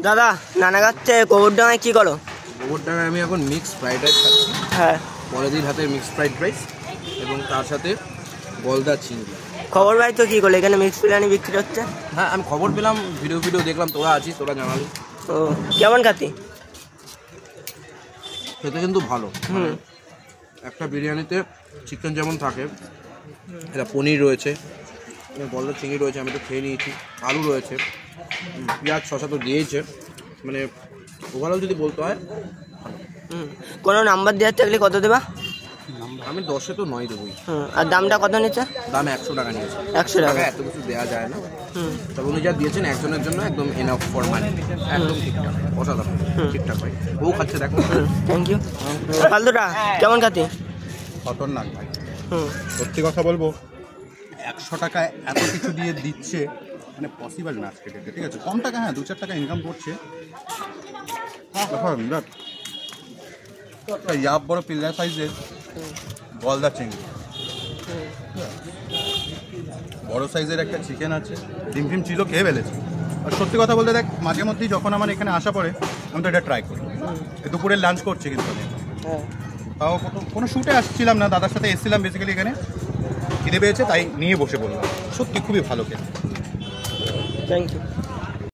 দাদা নানাঘাটে গোবরডাঙ্গায় কি করো? গোবরডাঙ্গায় আমি এখন মিক্স ফ্রাইড রাইস খাচ্ছি। হ্যাঁ, বড়দির হাতে মিক্স ফ্রাইড রাইস এবং তার সাথে গলদা চিংড়ি। খবর ভাই তো কি করলো এখানে মিক্স বিরিয়ানি বিক্রি হচ্ছে? হ্যাঁ, আমি খবর পেলাম, ভিডিও দেখলাম, তোরা আছিস, তোরা জানালি। ও কেমন খাতি? খেতে কিন্তু ভালো। একটা বিরিয়ানিতে চিকেন যেমন থাকে, এটা পনির রয়েছে, গলদা চিংড়ি রয়েছে, আমি তো খেয়ে নিয়েছি, আলু রয়েছে, পেঁয়াজ শসা তো দিয়েছে, মানে ওভারঅল যদি বলতে হয়। কোনো নাম্বার দেওয়ার থাকলে কত দেবা? আমি 10-এ তো 9 দেবই। আর দামটা কত নিচ্ছে? দাম 100 টাকা নিয়েছে। 100 টাকা? এত কিছু দেওয়া যায় না। তবে উনি যা দিয়েছেন একজনের জন্য একদম এনাফ ফর মানি, একদম ঠিকঠাক, অসাধারণ, ঠিকঠাক ভাই। বউ খাচ্ছে দেখো। Thank you. ফালতুটা কেমন খাতি? খতরনাক ভাই। সত্যি কথা বলবো, 100 টাকায় এত কিছু দিয়ে দিচ্ছে, মানে পসিবল না আজকে ডেটে। ঠিক আছে, কম টাকা, হ্যাঁ 2-4 টাকা ইনকাম করছে। ইয়াব বড় পিল্লা সাইজের গলদা চিংড়ি, বড় সাইজের একটা চিকেন আছে, ডিম ফিম ছিল, খেয়ে ফেলেছি। আর সত্যি কথা বলতে দেখ, মাঝে মধ্যেই যখন আমার এখানে আসা পড়ে আমি তো এটা ট্রাই করি। দুপুরে লাঞ্চ করছি কিন্তু আমি, তাও কোনো শ্যুটে আসছিলাম না, দাদার সাথে এসেছিলাম বেসিক্যালি এখানে, খিদে পেয়েছে তাই নিয়ে বসে পড়লাম। সত্যি খুবই ভালো খেতে। Thank you.